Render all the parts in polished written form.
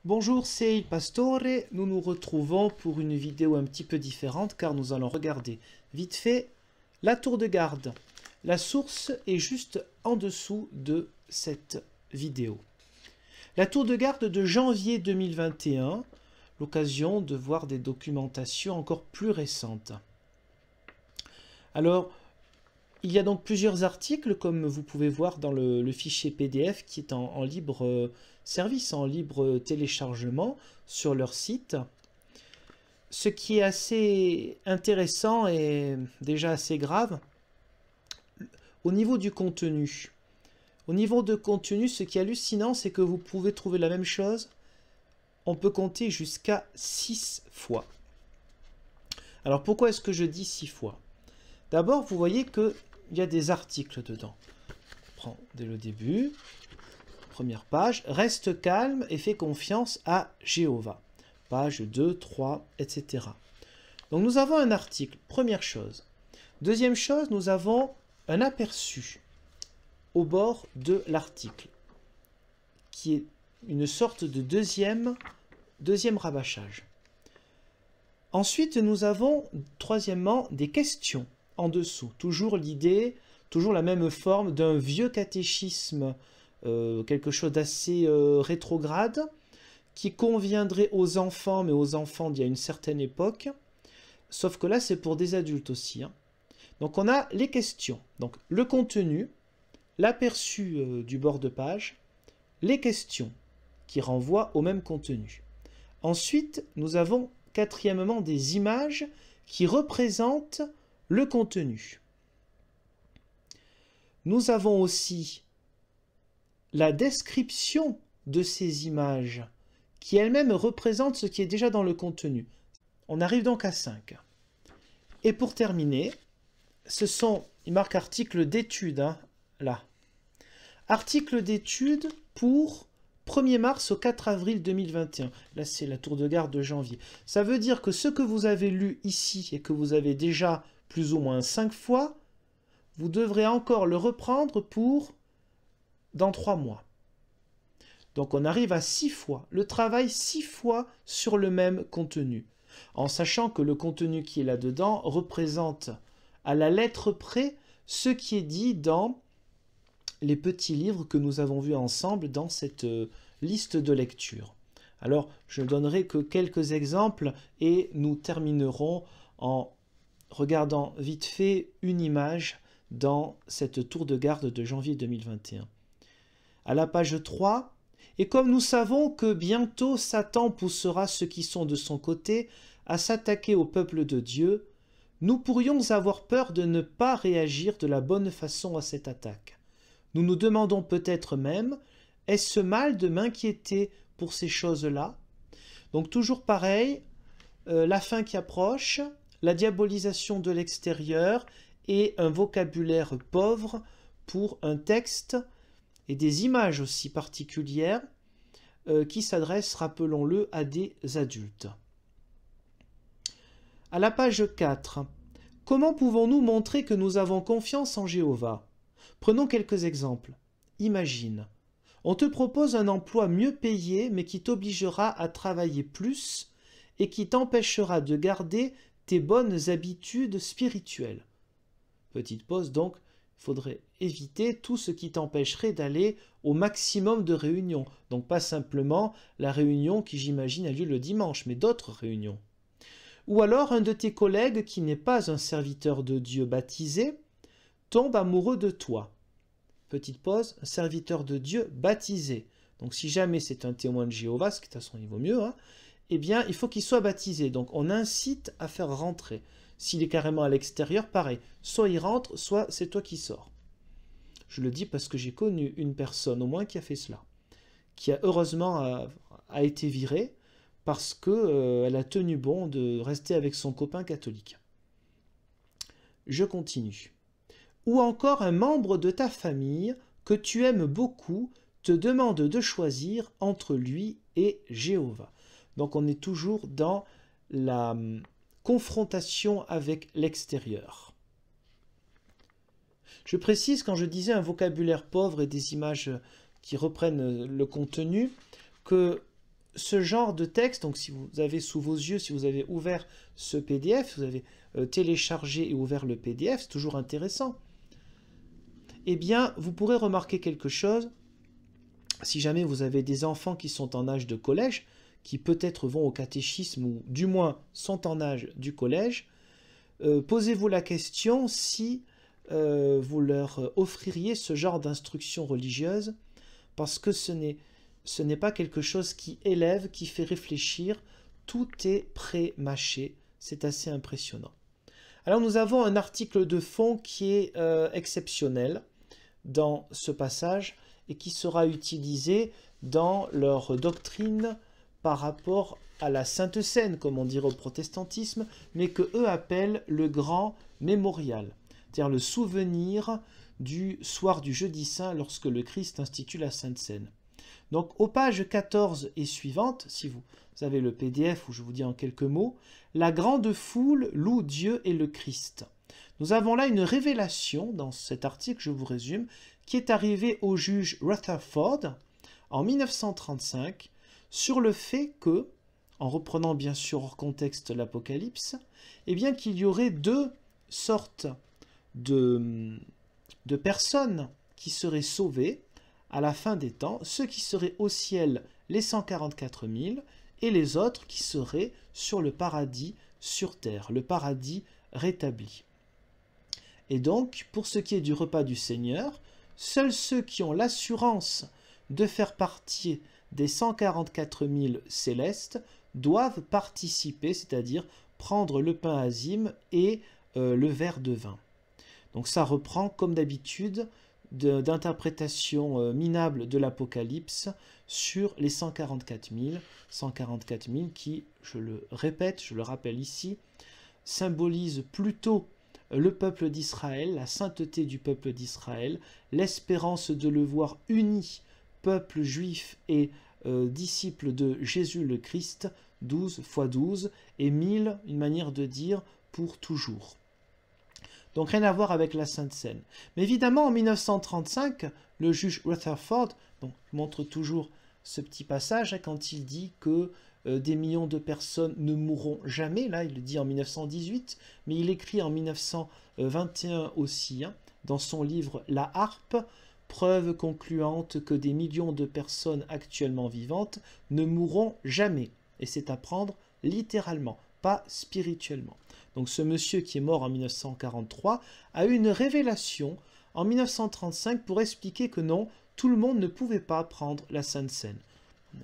Bonjour, c'est Il Pastore. Nous nous retrouvons pour une vidéo un petit peu différente car nous allons regarder vite fait la tour de garde. La source est juste en dessous de cette vidéo. La tour de garde de janvier 2021, l'occasion de voir des documentations encore plus récentes. Alors, il y a donc plusieurs articles, comme vous pouvez voir dans le fichier PDF qui est en libre service, en libre téléchargement sur leur site. Ce qui est assez intéressant et déjà assez grave, au niveau du contenu. Au niveau de contenu, ce qui est hallucinant, c'est que vous pouvez trouver la même chose. On peut compter jusqu'à 6 fois. Alors pourquoi est-ce que je dis 6 fois? D'abord, vous voyez qu'il y a des articles dedans. Je prends dès le début. Première page. Reste calme et fais confiance à Jéhovah. Page 2, 3, etc. Donc nous avons un article. Première chose. Deuxième chose, nous avons un aperçu au bord de l'article, qui est une sorte de deuxième rabâchage. Ensuite, nous avons, troisièmement, des questions en dessous. Toujours l'idée, toujours la même forme d'un vieux catéchisme, quelque chose d'assez rétrograde, qui conviendrait aux enfants, mais aux enfants d'il y a une certaine époque. Sauf que là, c'est pour des adultes aussi. Donc on a les questions, donc le contenu, l'aperçu du bord de page, les questions qui renvoient au même contenu. Ensuite, nous avons quatrièmement des images qui représentent le contenu. Nous avons aussi la description de ces images qui elles-mêmes représentent ce qui est déjà dans le contenu. On arrive donc à 5. Et pour terminer, ce sont, il marque article d'étude, là. Article d'étude pour 1er mars au 4 avril 2021. Là, c'est la tour de garde de janvier. Ça veut dire que ce que vous avez lu ici et que vous avez déjà plus ou moins 5 fois, vous devrez encore le reprendre pour dans 3 mois. Donc on arrive à 6 fois. Le travail 6 fois sur le même contenu. En sachant que le contenu qui est là-dedans représente à la lettre près ce qui est dit dans les petits livres que nous avons vus ensemble dans cette liste de lecture. Alors, je ne donnerai que quelques exemples et nous terminerons en regardant vite fait une image dans cette tour de garde de janvier 2021. À la page 3, et comme nous savons que bientôt Satan poussera ceux qui sont de son côté à s'attaquer au peuple de Dieu, nous pourrions avoir peur de ne pas réagir de la bonne façon à cette attaque. Nous nous demandons peut-être même, est-ce mal de m'inquiéter pour ces choses-là? Donc toujours pareil, la fin qui approche, la diabolisation de l'extérieur et un vocabulaire pauvre pour un texte et des images aussi particulières qui s'adressent, rappelons-le, à des adultes. À la page 4, comment pouvons-nous montrer que nous avons confiance en Jéhovah? Prenons quelques exemples. Imagine, on te propose un emploi mieux payé mais qui t'obligera à travailler plus et qui t'empêchera de garder tes bonnes habitudes spirituelles. Petite pause donc, il faudrait éviter tout ce qui t'empêcherait d'aller au maximum de réunions. Donc pas simplement la réunion qui j'imagine a lieu le dimanche, mais d'autres réunions. Ou alors un de tes collègues qui n'est pas un serviteur de Dieu baptisé tombe amoureux de toi. Petite pause, un serviteur de Dieu baptisé. Donc si jamais c'est un témoin de Jéhovah, ce qui de toute façon il vaut mieux, eh bien il faut qu'il soit baptisé. Donc on incite à faire rentrer. S'il est carrément à l'extérieur, pareil. Soit il rentre, soit c'est toi qui sors. Je le dis parce que j'ai connu une personne au moins qui a fait cela. Qui a heureusement a été virée parce qu'elle a tenu bon de rester avec son copain catholique. Je continue. Ou encore un membre de ta famille que tu aimes beaucoup te demande de choisir entre lui et Jéhovah. Donc on est toujours dans la confrontation avec l'extérieur. Je précise, quand je disais un vocabulaire pauvre et des images qui reprennent le contenu, que ce genre de texte, donc si vous avez sous vos yeux, si vous avez ouvert ce PDF, vous avez téléchargé et ouvert le PDF, c'est toujours intéressant, eh bien, vous pourrez remarquer quelque chose, si jamais vous avez des enfants qui sont en âge de collège, qui peut-être vont au catéchisme, ou du moins sont en âge du collège, posez-vous la question si vous leur offririez ce genre d'instruction religieuse, parce que ce n'est pas quelque chose qui élève, qui fait réfléchir, tout est pré-mâché, c'est assez impressionnant. Alors nous avons un article de fond qui est exceptionnel dans ce passage et qui sera utilisé dans leur doctrine par rapport à la Sainte Seine, comme on dirait au protestantisme, mais que eux appellent le grand mémorial, c'est-à-dire le souvenir du soir du jeudi saint lorsque le Christ institue la Sainte Seine. Donc aux pages 14 et suivantes, si vous avez le PDF où je vous dis en quelques mots, la grande foule loue Dieu et le Christ. Nous avons là une révélation dans cet article, je vous résume, qui est arrivée au juge Rutherford en 1935 sur le fait que, en reprenant bien sûr hors contexte l'Apocalypse, eh bien qu'il y aurait deux sortes de personnes qui seraient sauvées à la fin des temps, ceux qui seraient au ciel, les 144 000, et les autres qui seraient sur le paradis sur terre, le paradis rétabli. Et donc, pour ce qui est du repas du Seigneur, seuls ceux qui ont l'assurance de faire partie des 144 000 célestes doivent participer, c'est-à-dire prendre le pain azime et le verre de vin. Donc ça reprend, comme d'habitude, d'interprétation minable de l'Apocalypse sur les 144 000 qui, je le répète, je le rappelle ici, symbolisent plutôt le peuple d'Israël, la sainteté du peuple d'Israël, l'espérance de le voir uni, peuple juif et disciple de Jésus le Christ, 12 x 12, et 1000, une manière de dire, pour toujours. Donc rien à voir avec la Sainte Seine. Mais évidemment, en 1935, le juge Rutherford, donc, montre toujours ce petit passage, quand il dit que des millions de personnes ne mourront jamais, là il le dit en 1918, mais il écrit en 1921 aussi, dans son livre « La harpe », preuve concluante que des millions de personnes actuellement vivantes ne mourront jamais. Et c'est à prendre littéralement, pas spirituellement. Donc ce monsieur qui est mort en 1943 a eu une révélation en 1935 pour expliquer que non, tout le monde ne pouvait pas prendre la Sainte Seine.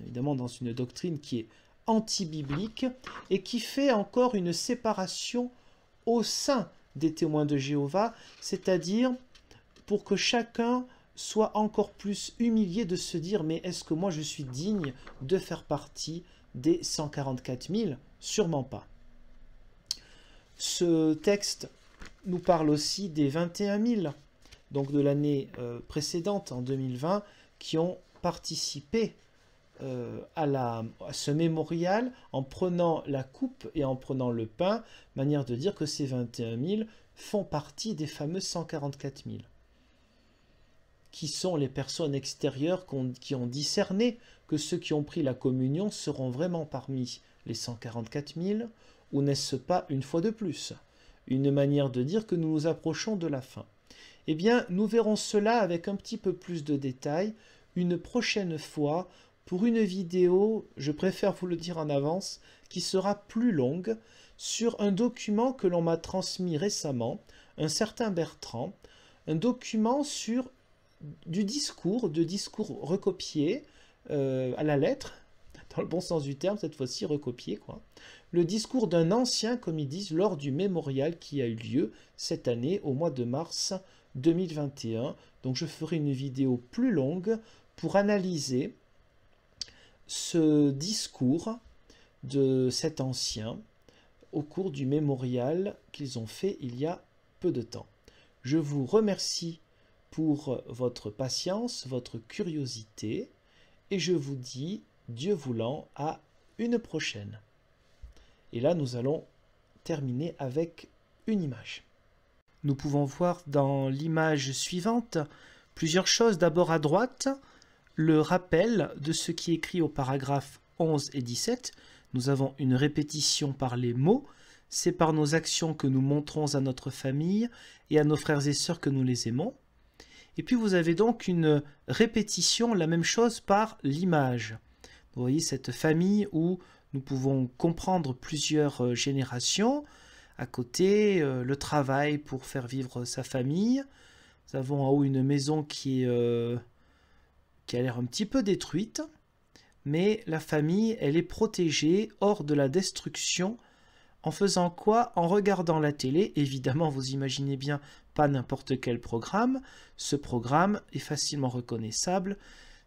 Évidemment dans une doctrine qui est anti-biblique et qui fait encore une séparation au sein des témoins de Jéhovah, c'est-à-dire pour que chacun soit encore plus humilié de se dire « mais est-ce que moi je suis digne de faire partie des 144 000 ?» Sûrement pas. Ce texte nous parle aussi des 21 000, donc de l'année précédente, en 2020, qui ont participé à ce mémorial en prenant la coupe et en prenant le pain, manière de dire que ces 21 000 font partie des fameux 144 000, qui sont les personnes extérieures qui ont discerné que ceux qui ont pris la communion seront vraiment parmi les 144 000, ou n'est-ce pas, une fois de plus, une manière de dire que nous nous approchons de la fin? Eh bien, nous verrons cela avec un petit peu plus de détails une prochaine fois pour une vidéo, je préfère vous le dire en avance, qui sera plus longue, sur un document que l'on m'a transmis récemment, un certain Bertrand, un document sur de discours recopiés à la lettre, dans le bon sens du terme, cette fois-ci recopié, quoi. Le discours d'un ancien, comme ils disent, lors du mémorial qui a eu lieu cette année, au mois de mars 2021. Donc je ferai une vidéo plus longue pour analyser ce discours de cet ancien au cours du mémorial qu'ils ont fait il y a peu de temps. Je vous remercie pour votre patience, votre curiosité, et je vous dis, Dieu voulant, à une prochaine. Et là, nous allons terminer avec une image. Nous pouvons voir dans l'image suivante plusieurs choses. D'abord à droite, le rappel de ce qui est écrit au paragraphe 11 et 17, nous avons une répétition par les mots. C'est par nos actions que nous montrons à notre famille et à nos frères et sœurs que nous les aimons. Et puis vous avez donc une répétition, la même chose par l'image. Vous voyez cette famille où nous pouvons comprendre plusieurs générations. À côté, le travail pour faire vivre sa famille. Nous avons en haut une maison qui a l'air un petit peu détruite. Mais la famille, elle est protégée hors de la destruction. En faisant quoi? En regardant la télé. Évidemment, vous imaginez bien, pas n'importe quel programme. Ce programme est facilement reconnaissable.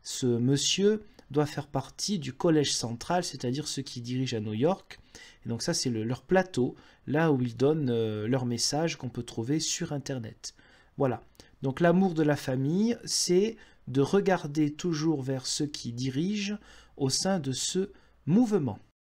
Ce monsieur doit faire partie du collège central, c'est-à-dire ceux qui dirigent à New York. Et donc ça, c'est leur plateau, là où ils donnent leurs messages qu'on peut trouver sur Internet. Voilà. Donc l'amour de la famille, c'est de regarder toujours vers ceux qui dirigent au sein de ce mouvement.